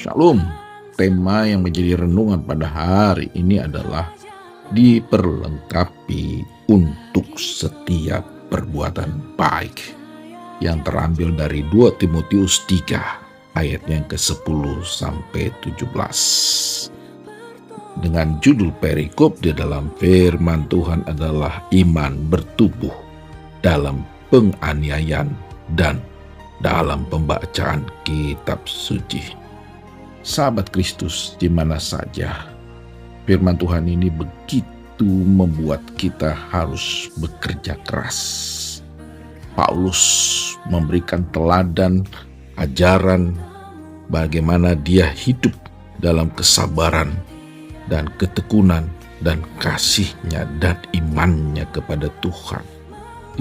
Shalom. Tema yang menjadi renungan pada hari ini adalah diperlengkapi untuk setiap perbuatan baik, yang terambil dari 2 Timotius 3 ayatnya yang ke-10 sampai 17. Dengan judul perikop di dalam firman Tuhan adalah iman bertumbuh dalam penganiayaan dan dalam pembacaan kitab suci. Sahabat Kristus di mana saja, firman Tuhan ini begitu membuat kita harus bekerja keras. Paulus memberikan teladan, ajaran bagaimana dia hidup dalam kesabaran dan ketekunan dan kasihnya dan imannya kepada Tuhan.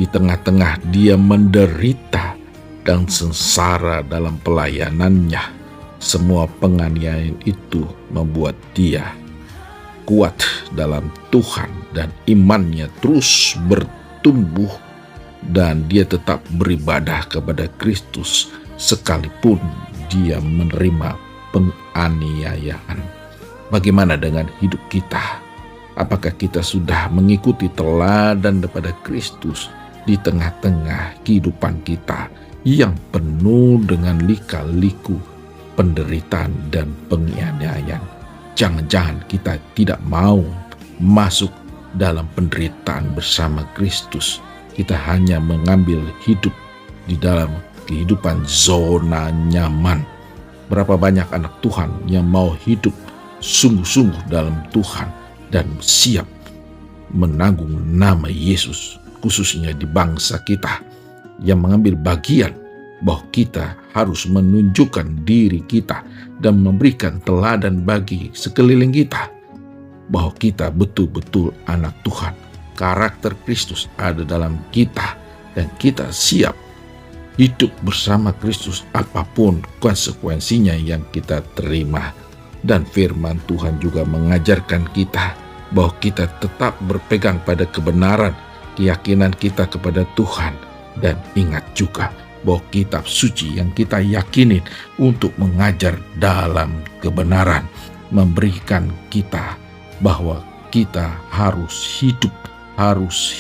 Di tengah-tengah dia menderita dan sengsara dalam pelayanannya. Semua penganiayaan itu membuat dia kuat dalam Tuhan dan imannya terus bertumbuh, dan dia tetap beribadah kepada Kristus sekalipun dia menerima penganiayaan. Bagaimana dengan hidup kita? Apakah kita sudah mengikuti teladan daripada Kristus di tengah-tengah kehidupan kita yang penuh dengan lika-liku penderitaan dan penganiayaan? Jangan-jangan kita tidak mau masuk dalam penderitaan bersama Kristus. Kita hanya mengambil hidup di dalam kehidupan zona nyaman. Berapa banyak anak Tuhan yang mau hidup sungguh-sungguh dalam Tuhan dan siap menanggung nama Yesus, khususnya di bangsa kita, yang mengambil bagian bahwa kita harus menunjukkan diri kita dan memberikan teladan bagi sekeliling kita, bahwa kita betul-betul anak Tuhan. Karakter Kristus ada dalam kita dan kita siap hidup bersama Kristus apapun konsekuensinya yang kita terima. Dan firman Tuhan juga mengajarkan kita bahwa kita tetap berpegang pada kebenaran, keyakinan kita kepada Tuhan, dan ingat juga bahwa kitab suci yang kita yakinin untuk mengajar dalam kebenaran memberikan kita bahwa kita harus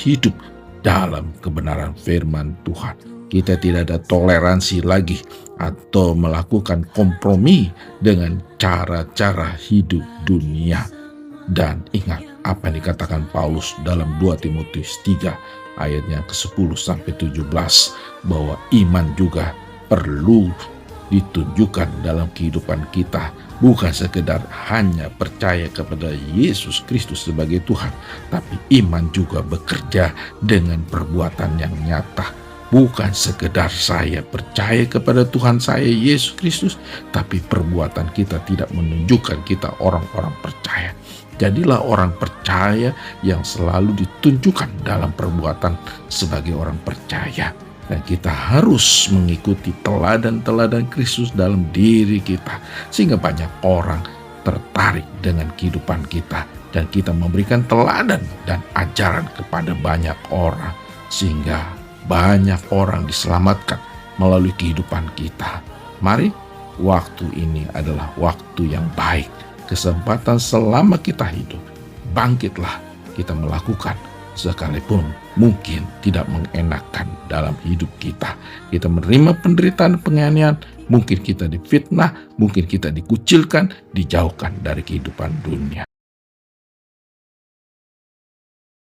hidup dalam kebenaran firman Tuhan. Kita tidak ada toleransi lagi atau melakukan kompromi dengan cara-cara hidup dunia. Dan ingat apa yang dikatakan Paulus dalam 2 Timotius 3 ayatnya ke-10 sampai 17, bahwa iman juga perlu ditunjukkan dalam kehidupan kita. Bukan sekedar hanya percaya kepada Yesus Kristus sebagai Tuhan, tapi iman juga bekerja dengan perbuatan yang nyata. Bukan sekedar saya percaya kepada Tuhan saya Yesus Kristus, tapi perbuatan kita tidak menunjukkan kita orang-orang percaya. Jadilah orang percaya yang selalu ditunjukkan dalam perbuatan sebagai orang percaya. Dan kita harus mengikuti teladan-teladan Kristus dalam diri kita, sehingga banyak orang tertarik dengan kehidupan kita, dan kita memberikan teladan dan ajaran kepada banyak orang, sehingga banyak orang diselamatkan melalui kehidupan kita. Mari, waktu ini adalah waktu yang baik, kesempatan selama kita hidup. Bangkitlah kita melakukan, sekalipun mungkin tidak mengenakan dalam hidup kita. Kita menerima penderitaan penganiayaan, mungkin kita difitnah, mungkin kita dikucilkan, dijauhkan dari kehidupan dunia.